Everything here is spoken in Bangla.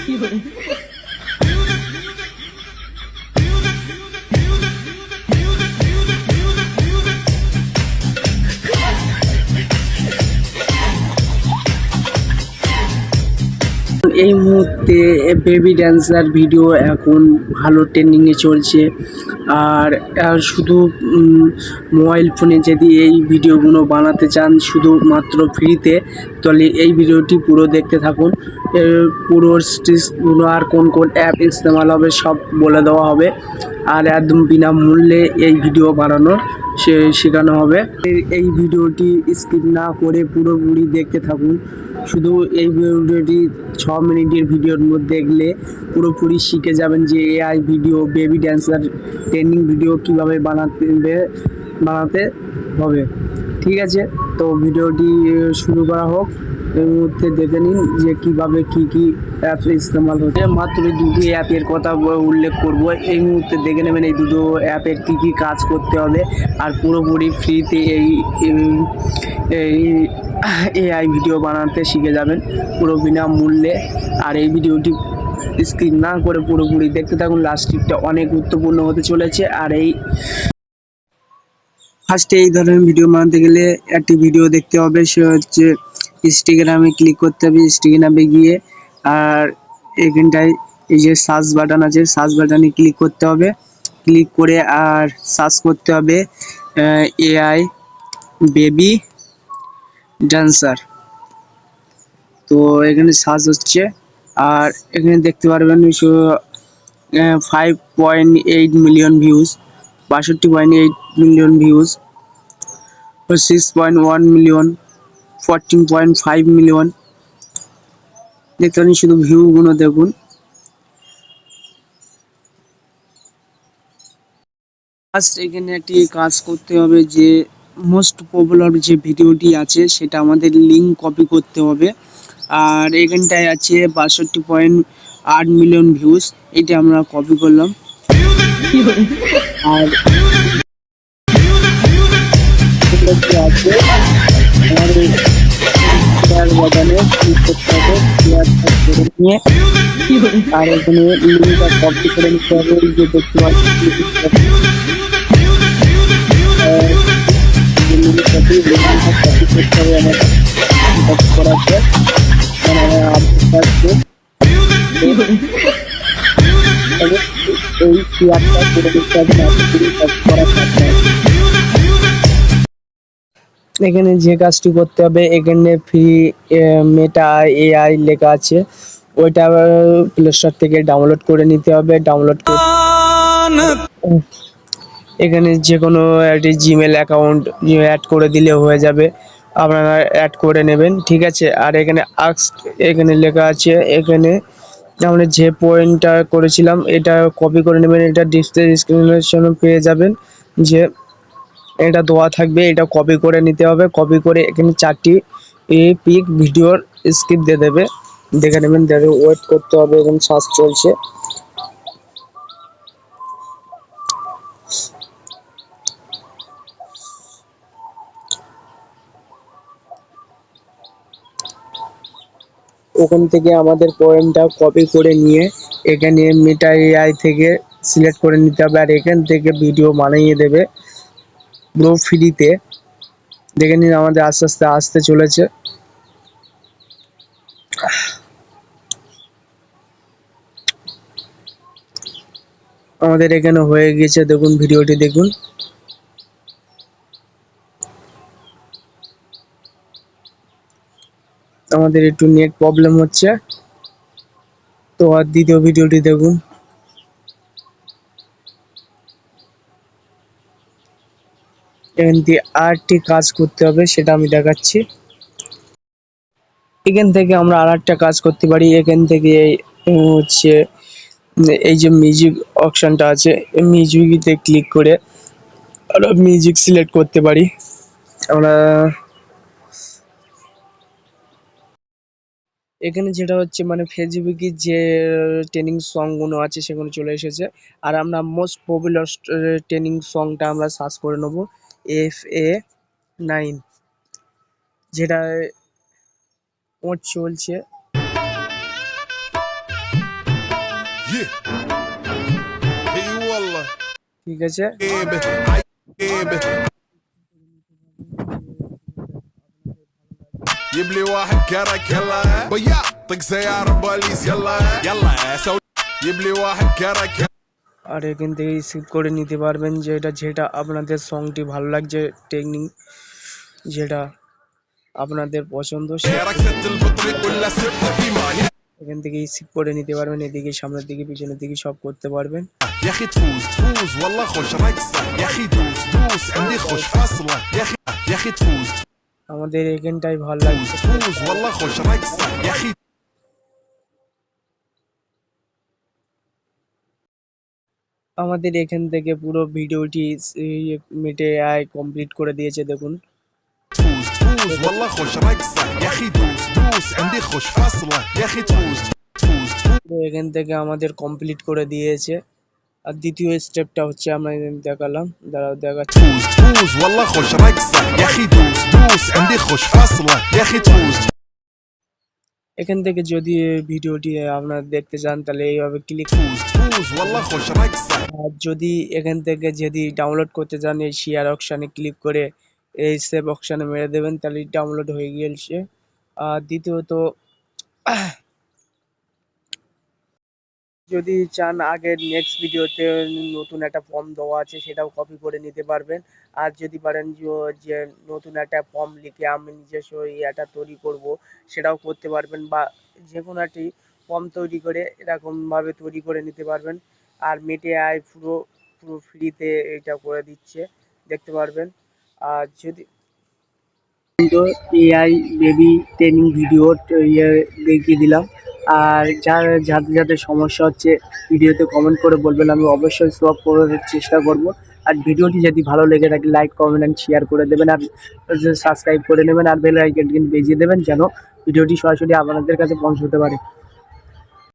এই মুহূর্তে বেবি ড্যান্সার ভিডিও এখন ভালো ট্রেন্ডিংয়ে চলছে। আর শুধু মোবাইল ফোনে যদি এই ভিডিওগুলো বানাতে চান শুধুমাত্র ফ্রিতে, তাহলে এই ভিডিওটি পুরো দেখতে থাকুন। পুরো স্টিচগুলো আর কোন কোন অ্যাপ ইস্তেমাল হবে সব বলে দেওয়া হবে। আর একদম বিনামূল্যে এই ভিডিও বানানো শেখানো হবে। এই ভিডিওটি স্কিপ না করে পুরোপুরি দেখতে থাকুন। শুধু এই ভিডিওটি 6 মিনিটের ভিডিওর মধ্যে দেখলে পুরোপুরি শিখে যাবেন যে AI video, baby dancer trending video কীভাবে বানাতে হবে। ঠিক আছে, তো ভিডিওটি শুরু করা হোক। এই মুহূর্তে দেখে নিন যে কীভাবে কী অ্যাপ ইস্তেমাল হচ্ছে। মাত্র দুটি অ্যাপের কথা উল্লেখ করব। এই মুহূর্তে দেখে নেবেন এই দুটো অ্যাপের কী কাজ করতে হবে। আর পুরোপুরি ফ্রিতে এই এআই ভিডিও বানাতে শিখে যাবেন পুরো বিনামূল্যে। আর এই ভিডিওটি স্কিপ না করে পুরোপুরি দেখতে থাকুন, লাস্টটা অনেক গুরুত্বপূর্ণ হতে চলেছে। আর এই ফার্স্টে এই ধরনের ভিডিও বানাতে গেলে একটি ভিডিও দেখতে হবে, সে হচ্ছে ইনস্টাগ্রামে ক্লিক করতে হবে। ইনস্টাগ্রামে গিয়ে আর এখানটায় এই যে সার্চ বাটন আছে, সার্চ বাটনে ক্লিক করতে হবে। ক্লিক করে আর সার্চ করতে হবে এআই বেবি ড্যান্সার। তো এখানে সার্চ হচ্ছে আর এখানে দেখতে পারবেন 5.8 million views, 62.8 million views, 6.1 million, 14.5 million. দেখতে পারেন, শুধু ভিউগুলো দেখুন। ফার্স্ট এখানে একটি কাজ করতে হবে, যে মোস্ট পপুলার যে ভিডিওটি আছে সেটা আমাদের লিঙ্ক কপি করতে হবে। আর এখানটায় আছে 62.8 মিলিয়ন ভিউজ, এটা আমরা কপি করলাম। আর আছে আমাদের শেয়ার বাটনে ক্লিক করতে হবে, শেয়ারটা করে নিয়ে আর এখানে লিঙ্কটা কপি করে নিতে হবে। এই যে দেখতে পাচ্ছি লিঙ্কটা কপি করতে হবে আমাদের। কপি করার পর আমরা আপডেট আসবে এই শেয়ারটা করে দিতে হবে। কপি করার পর এখানে যে কাজটি করতে হবে, এখানে ফ্রি মেটা এআই লেখা আছে, ওইটা প্লে স্টোর থেকে ডাউনলোড করে নিতে হবে। ডাউনলোড করে এখানে যে কোনো একটি জিমেল অ্যাকাউন্ট অ্যাড করে দিলে হয়ে যাবে, আপনারা অ্যাড করে নেবেন। ঠিক আছে, আর এখানে এখানে লেখা আছে, এখানে আমরা যে পয়েন্টটা করেছিলাম এটা কপি করে নেবেন। এটা ডিসক্রিপশনে পেয়ে যাবেন যে এটা দেওয়া থাকবে, এটা কপি করে নিতে হবে। কপি করে এখানে 4টি পিক ভিডিওর স্ক্রিপ্ট দিয়ে দেবে, দেখে নেবেন। দেখে ওয়েট করতে হবে, এখানে সার্চ চলছে। ওখান থেকে আমাদের পয়েন্টটা কপি করে নিয়ে এখানে মেটা এআই থেকে সিলেক্ট করে নিতে হবে। আর এখান থেকে ভিডিও বানিয়ে দেবে পুরো ফ্রিতে। দেখে নিন আমাদের আস্তে আস্তে আসতে চলেছে। আমাদের এখানে হয়ে গেছে, দেখুন ভিডিওটি দেখুন। আমাদের একটু নেট প্রবলেম হচ্ছে, তো আর দ্বিতীয় ভিডিওটি দেখুন। এখান দিয়ে আরেকটি কাজ করতে হবে, সেটা আমি দেখাচ্ছি। এখান থেকে আমরা আরেকটা কাজ করতে পারি। এখান থেকে হচ্ছে এই যে মিউজিক অপশনটা আছে, মিউজিকে ক্লিক করে আমরা মিউজিক সিলেক্ট করতে পারি। আমরা এখানে যেটা হচ্ছে মানে ফেসবুকে যে ট্রেনিং সংগুলো আছে সেগুলো চলে এসেছে। আর আমরা মোস্ট পপুলার ট্রেনিং সংটা আমরা সার্চ করে নেব, FA9, যেটা ওর চলছে। Yeah. Hey والله. ঠিক আছে। جيب لي واحد كرك يلا بيا طق سيارة بوليس يلا يلا سوي جيب لي واحد كرك আর এখান থেকে স্কিপ করে নিতে পারবেন যেটা যেটা আপনাদের সংটি ভালো লাগছে, টেকনিক যেটা আপনাদের পছন্দ كرك ست البطريق ولا سبت في ماني এখান থেকে স্কিপ করে নিতে পারবেন। এদিকে সামনের দিকে পিছনের দিকে সব করতে পারবেন। يا اخي تفوز تفوز والله خوش رقصة يا اخي دوس دوس عندي خوش فصلة يا اخي تفوز আমাদের এখানটাই ভালো লাগছে। تفوز والله خوش رقصة يا اخي আমাদের এখান থেকে পুরো ভিডিওটি মেটে আয় কমপ্লিট করে দিয়েছে দেখুন। تفوز تفوز والله خوش رقصة يا اخي دوس دوس عندي خوش فصلة يا اخي تفوز تفوز তো এখান থেকে আমাদের কমপ্লিট করে দিয়েছে। আর দ্বিতীয় স্টেপটা হচ্ছে আমরা দেখালাম, দাঁড়াও দেখাচ্ছি। تفوز تفوز والله خوش رقصة يا اخي دوس دوس عندي خوش فصلة يا اخي تفوز এখান থেকে যদি ভিডিওটি আপনারা দেখতে চান তাহলে এইভাবে ক্লিক, تفوز تفوز والله خوش رقصة আর যদি এখান থেকে যদি ডাউনলোড করতে চান এই শেয়ার অপশানে ক্লিক করে এই সেভ অপশানে মেরে দেবেন, তাহলে ডাউনলোড হয়ে গিয়েছে। আর দ্বিতীয়ত যদি চান আগের নেক্সট ভিডিওতে নতুন একটা ফর্ম দেওয়া আছে সেটাও কপি করে নিতে পারবেন। আর যদি পারেন যে নতুন একটা ফর্ম লিখে আমি নিজস্ব এটা তৈরি করব সেটাও করতে পারবেন, বা যে কোনো একটি ফর্ম তৈরি করে এরকমভাবে তৈরি করে নিতে পারবেন। আর মেটে আয় পুরো পুরো ফ্রিতে এটা করে দিচ্ছে, দেখতে পারবেন। আর যদি এআই বেবি ট্রেনিং ভিডিও দেখিয়ে দিলাম। আর যাদের যাদের সমস্যা হচ্ছে ভিডিওতে কমেন্ট করে বলবেন, আমি অবশ্যই সলভ করার চেষ্টা করব। আর ভিডিওটি যদি ভালো লেগে থাকে লাইক কমেন্ট অ্যান্ড শেয়ার করে দেবেন, আর সাবস্ক্রাইব করে নেবেন, আর বেল আইকনটি বেজিয়ে দেবেন যেন ভিডিওটি সরাসরি আপনাদের কাছে পৌঁছতে পারে।